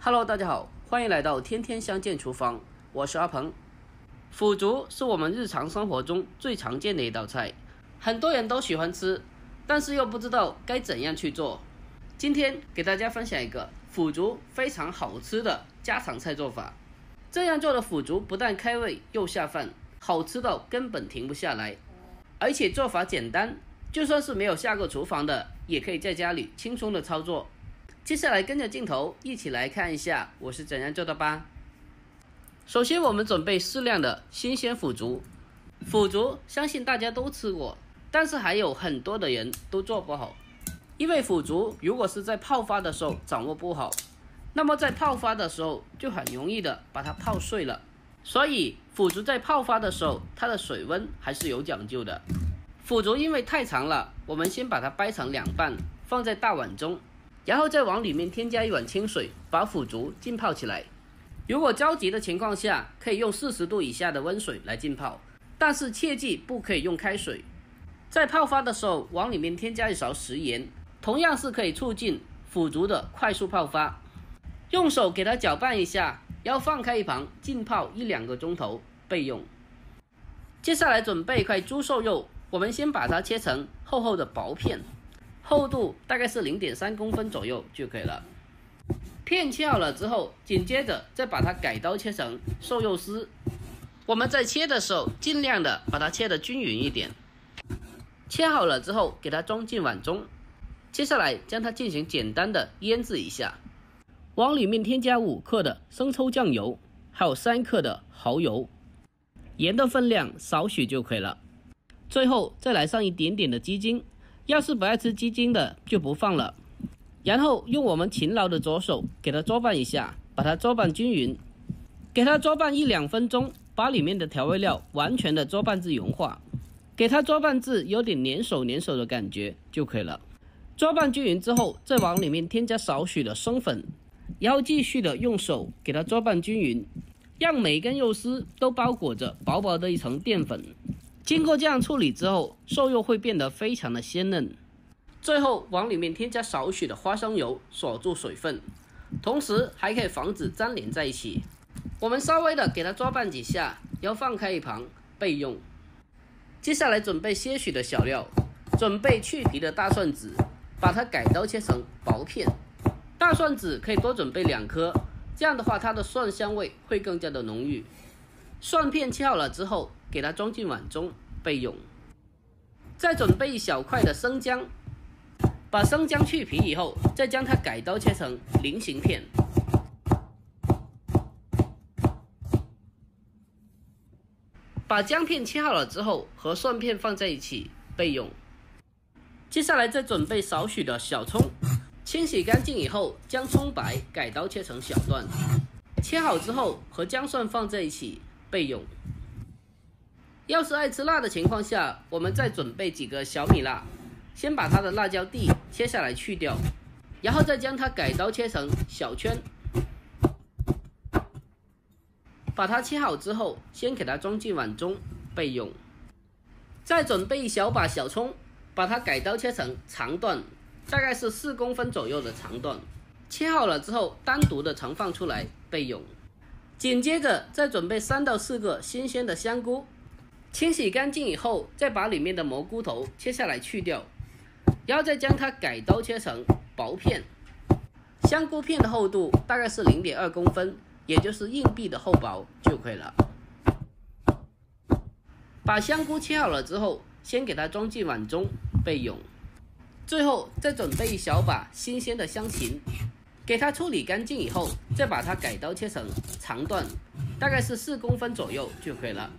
Hello， 大家好，欢迎来到天天相见厨房，我是阿鹏。腐竹是我们日常生活中最常见的一道菜，很多人都喜欢吃，但是又不知道该怎样去做。今天给大家分享一个腐竹非常好吃的家常菜做法。这样做的腐竹不但开胃又下饭，好吃到根本停不下来，而且做法简单，就算是没有下过厨房的，也可以在家里轻松的操作。接下来跟着镜头一起来看一下我是怎样做的吧。首先我们准备适量的新鲜腐竹。腐竹相信大家都吃过，但是还有很多的人都做不好。因为腐竹如果是在泡发的时候掌握不好，那么在泡发的时候就很容易的把它泡碎了。所以腐竹在泡发的时候，它的水温还是有讲究的。腐竹因为太长了，我们先把它掰成两半，放在大碗中，然后再往里面添加一碗清水，把腐竹浸泡起来。如果着急的情况下，可以用40度以下的温水来浸泡，但是切记不可以用开水。在泡发的时候，往里面添加一勺食盐，同样是可以促进腐竹的快速泡发。用手给它搅拌一下，然后放开一旁浸泡1-2个钟头备用。接下来准备一块猪瘦肉，我们先把它切成厚厚的薄片，厚度大概是0.3公分左右就可以了。片切好了之后，紧接着再把它改刀切成瘦肉丝。我们在切的时候尽量的把它切得均匀一点。切好了之后给它装进碗中，接下来将它进行简单的腌制一下。往里面添加5克的生抽酱油，还有3克的蚝油，盐的分量少许就可以了。最后再来上一点点的鸡精，要是不爱吃鸡精的就不放了。然后用我们勤劳的左手给它搅拌一下，把它搅拌均匀，给它搅拌1-2分钟，把里面的调味料完全的搅拌至融化，给它搅拌至有点粘手的感觉就可以了。搅拌均匀之后，再往里面添加少许的生粉，然后继续的用手给它搅拌均匀，让每一根肉丝都包裹着薄薄的一层淀粉。经过这样处理之后，瘦肉会变得非常的鲜嫩。最后往里面添加少许的花生油，锁住水分，同时还可以防止粘连在一起。我们稍微的给它搅拌几下，然后放开一旁备用。接下来准备些许的小料，准备去皮的大蒜子，把它改刀切成薄片。大蒜子可以多准备2颗，这样的话它的蒜香味会更加的浓郁。蒜片切好了之后，给它装进碗中备用。再准备1小块的生姜，把生姜去皮以后，再将它改刀切成菱形片。把姜片切好了之后，和蒜片放在一起备用。接下来再准备少许的小葱，清洗干净以后，将葱白改刀切成小段，切好之后和姜蒜放在一起备用。要是爱吃辣的情况下，我们再准备几个小米辣，先把它的辣椒蒂切下来去掉，然后再将它改刀切成小圈。把它切好之后，先给它装进碗中备用。再准备1小把小葱，把它改刀切成长段，大概是4公分左右的长段。切好了之后，单独的盛放出来备用。紧接着再准备3到4个新鲜的香菇，清洗干净以后，再把里面的蘑菇头切下来去掉，然后再将它改刀切成薄片。香菇片的厚度大概是0.2公分，也就是硬币的厚薄就可以了。把香菇切好了之后，先给它装进碗中备用。最后再准备1小把新鲜的香芹，给它处理干净以后，再把它改刀切成长段，大概是4公分左右就可以了。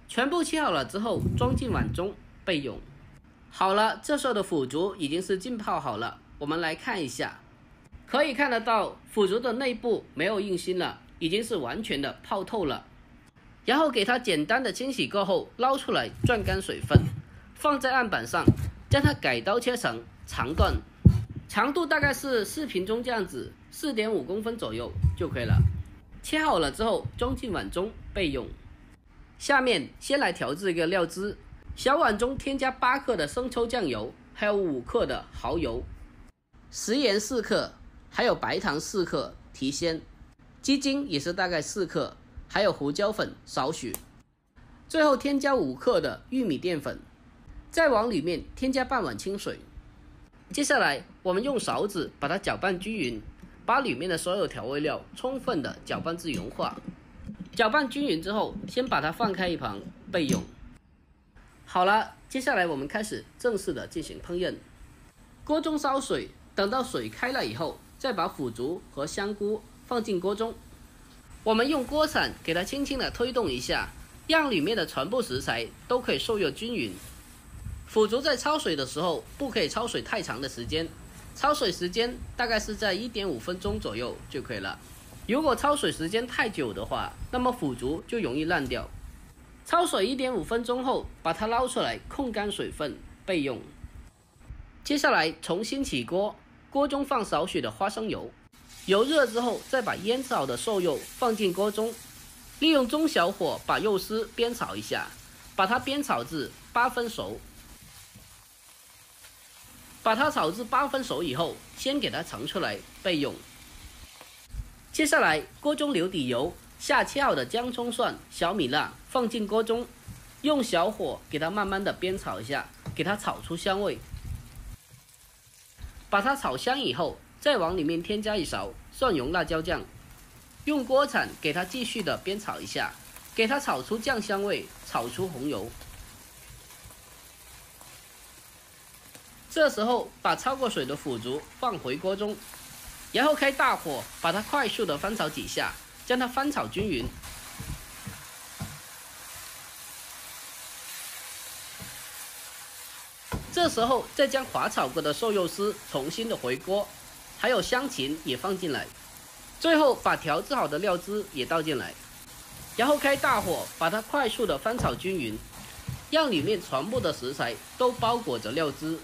全部切好了之后，装进碗中备用。好了，这时候的腐竹已经是浸泡好了，我们来看一下，可以看得到腐竹的内部没有硬芯了，已经是完全的泡透了。然后给它简单的清洗过后，捞出来攥干水分，放在案板上，将它改刀切成长段，长度大概是4平中这样子，4.5公分左右就可以了。切好了之后，装进碗中备用。下面先来调制一个料汁，小碗中添加8克的生抽酱油，还有5克的蚝油，食盐4克，还有白糖4克，提鲜。鸡精也是大概4克，还有胡椒粉少许。最后添加5克的玉米淀粉，再往里面添加半碗清水。接下来我们用勺子把它搅拌均匀，把里面的所有调味料充分的搅拌至融化。搅拌均匀之后，先把它放开一旁备用。好了，接下来我们开始正式的进行烹饪。锅中烧水，等到水开了以后，再把腐竹和香菇放进锅中。我们用锅铲给它轻轻的推动一下，让里面的全部食材都可以受热均匀。腐竹在焯水的时候不可以焯水太长的时间，焯水时间大概是在 1.5 分钟左右就可以了。如果焯水时间太久的话，那么腐竹就容易烂掉。焯水 1.5 分钟后，把它捞出来控干水分备用。接下来重新起锅，锅中放少许的花生油，油热之后再把腌制好的瘦肉放进锅中，利用中小火把肉丝煸炒一下，把它煸炒至8分熟。把它炒至8分熟以后，先给它盛出来备用。接下来锅中留底油，下切好的姜、葱、蒜、小米辣放进锅中，用小火给它慢慢的煸炒一下，给它炒出香味。把它炒香以后，再往里面添加一勺蒜蓉辣椒酱，用锅铲给它继续的煸炒一下，给它炒出酱香味，炒出红油。这时候把焯过水的腐竹放回锅中，然后开大火把它快速的翻炒几下，将它翻炒均匀。这时候再将滑炒过的瘦肉丝重新的回锅，还有香芹也放进来，最后把调制好的料汁也倒进来，然后开大火把它快速的翻炒均匀，让里面全部的食材都包裹着料汁。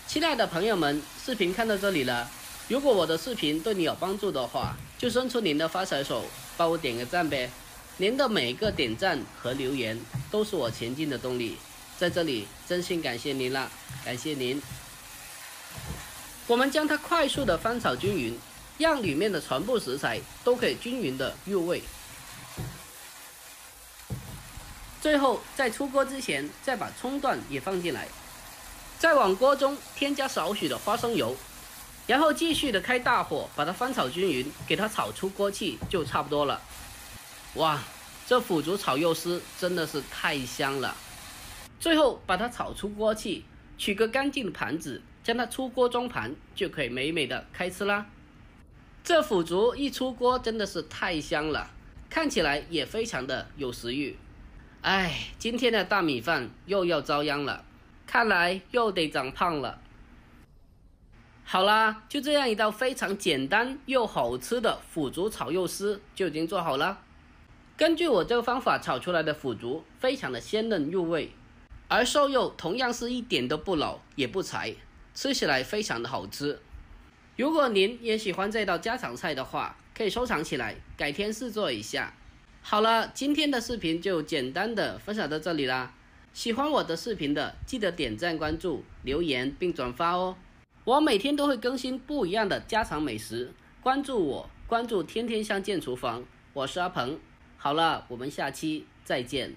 亲爱的朋友们，视频看到这里了，如果我的视频对你有帮助的话，就伸出您的发财手，帮我点个赞呗。您的每一个点赞和留言都是我前进的动力，在这里真心感谢您了，感谢您。我们将它快速的翻炒均匀，让里面的全部食材都可以均匀的入味。最后在出锅之前，再把葱段也放进来，再往锅中添加少许的花生油，然后继续的开大火把它翻炒均匀，给它炒出锅气就差不多了。哇，这腐竹炒肉丝真的是太香了。最后把它炒出锅气，取个干净的盘子，将它出锅装盘，就可以美美的开吃啦。这腐竹一出锅真的是太香了，看起来也非常的有食欲。哎，今天的大米饭又要遭殃了，看来又得长胖了。好啦，就这样一道非常简单又好吃的腐竹炒肉丝就已经做好了。根据我这个方法炒出来的腐竹非常的鲜嫩入味，而瘦肉同样是一点都不老也不柴，吃起来非常的好吃。如果您也喜欢这道家常菜的话，可以收藏起来，改天试做一下。好了，今天的视频就简单的分享到这里啦。喜欢我的视频的，记得点赞、关注、留言并转发哦。我每天都会更新不一样的家常美食，关注我，关注天天相见厨房，我是阿鹏。好了，我们下期再见。